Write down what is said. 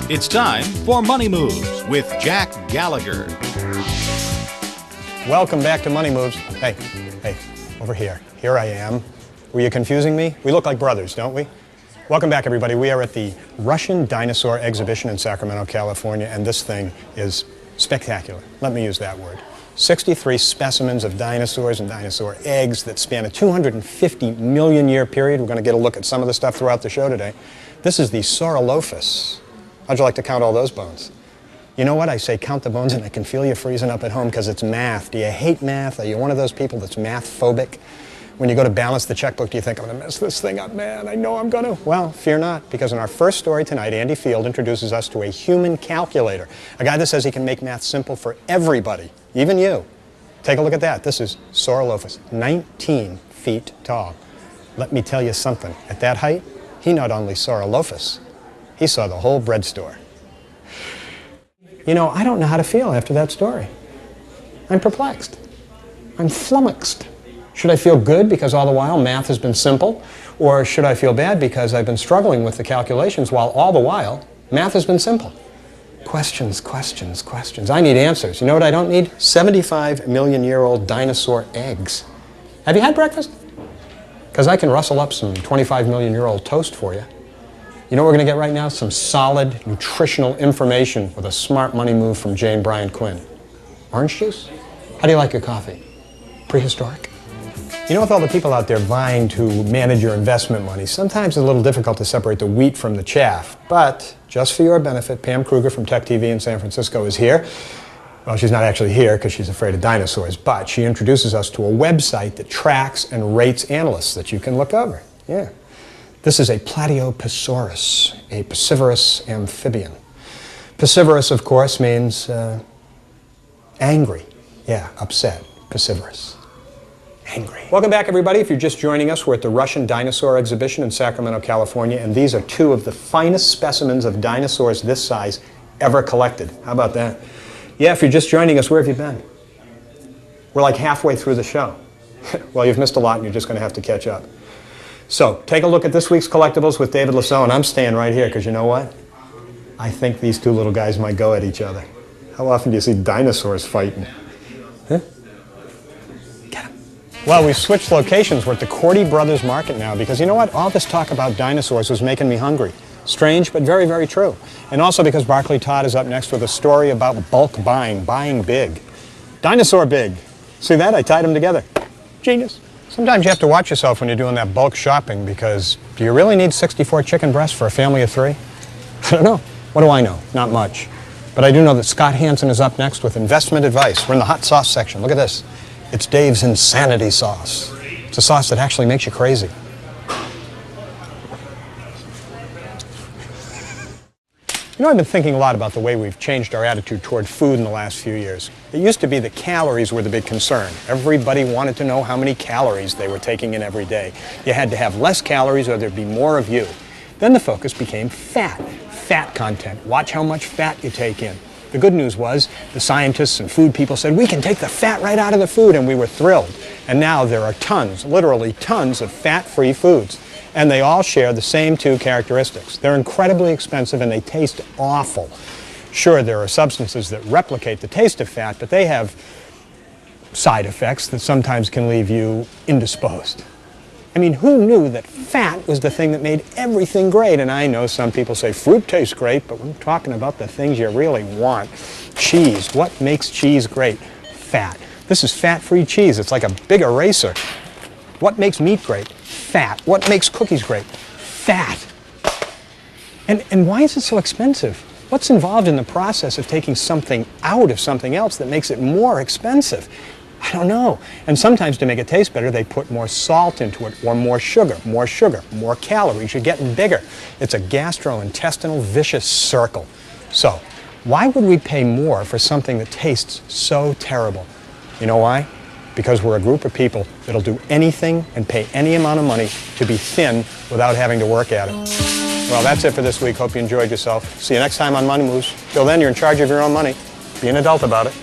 It's time for Money Moves with Jack Gallagher. Welcome back to Money Moves. Hey, over here. Here I am. Were you confusing me? We look like brothers, don't we? Welcome back, everybody. We are at the Russian Dinosaur Exhibition in Sacramento, California, and this thing is spectacular. Let me use that word. 63 specimens of dinosaurs and dinosaur eggs that span a 250 million year period. We're going to get a look at some of the stuff throughout the show today. This is the Saurolophus. How'd you like to count all those bones? You know what? I say count the bones and I can feel you freezing up at home because it's math. Do you hate math? Are you one of those people that's math phobic? When you go to balance the checkbook, do you think, I'm going to mess this thing up, man? I know I'm going to. Well, fear not, because in our first story tonight, Andy Field introduces us to a human calculator, a guy that says he can make math simple for everybody, even you. Take a look at that. This is Saurolophus, 19 feet tall. Let me tell you something. At that height, he not only saw Saurolophus, he saw the whole bread store. You know, I don't know how to feel after that story. I'm perplexed. I'm flummoxed. Should I feel good because all the while math has been simple? Or should I feel bad because I've been struggling with the calculations while all the while math has been simple? Questions, questions, questions. I need answers. You know what I don't need? 75 million year old dinosaur eggs. Have you had breakfast? Because I can rustle up some 25 million year old toast for you. You know what we're going to get right now? Some solid, nutritional information with a smart money move from Jane Bryant Quinn. Orange juice? How do you like your coffee? Prehistoric? You know, with all the people out there vying to manage your investment money, sometimes it's a little difficult to separate the wheat from the chaff. But just for your benefit, Pam Kruger from Tech TV in San Francisco is here. Well, she's not actually here because she's afraid of dinosaurs, but she introduces us to a website that tracks and rates analysts that you can look over. Yeah. This is a Platyopussaurus, a piscivorous amphibian. Piscivorous, of course, means angry. Yeah, upset. Piscivorous. Angry. Welcome back, everybody. If you're just joining us, we're at the Russian Dinosaur Exhibition in Sacramento, California, and these are two of the finest specimens of dinosaurs this size ever collected. How about that? Yeah, if you're just joining us, where have you been? We're like halfway through the show. Well, you've missed a lot and you're just going to have to catch up. So, take a look at this week's collectibles with David Lasso, and I'm staying right here because you know what? I think these two little guys might go at each other. How often do you see dinosaurs fighting? Huh? Get 'em. Well, we've switched locations. We're at the Cordy Brothers Market now because you know what? All this talk about dinosaurs was making me hungry. Strange, but very, very true. And also because Barclay Todd is up next with a story about bulk buying, buying big. Dinosaur big. See that? I tied them together. Genius. Sometimes you have to watch yourself when you're doing that bulk shopping because do you really need 64 chicken breasts for a family of 3? I don't know. What do I know? Not much. But I do know that Scott Hansen is up next with investment advice. We're in the hot sauce section. Look at this. It's Dave's Insanity Sauce. It's a sauce that actually makes you crazy. You know, I've been thinking a lot about the way we've changed our attitude toward food in the last few years. It used to be that calories were the big concern. Everybody wanted to know how many calories they were taking in every day. You had to have less calories or there'd be more of you. Then the focus became fat. Fat content. Watch how much fat you take in. The good news was the scientists and food people said, we can take the fat right out of the food, and we were thrilled. And now there are tons, literally tons of fat-free foods. And they all share the same two characteristics. They're incredibly expensive and they taste awful. Sure, there are substances that replicate the taste of fat, but they have side effects that sometimes can leave you indisposed. I mean, who knew that fat was the thing that made everything great? And I know some people say fruit tastes great, but we're talking about the things you really want. Cheese. What makes cheese great? Fat. This is fat-free cheese. It's like a big eraser. What makes meat great? Fat. What makes cookies great? Fat. And why is it so expensive? What's involved in the process of taking something out of something else that makes it more expensive? I don't know. And sometimes to make it taste better, they put more salt into it, or more sugar, more calories. You're getting bigger. It's a gastrointestinal vicious circle. So, why would we pay more for something that tastes so terrible? You know why? Because we're a group of people that'll do anything and pay any amount of money to be thin without having to work at it. Well, that's it for this week. Hope you enjoyed yourself. See you next time on Money Moves. Till then, you're in charge of your own money. Be an adult about it.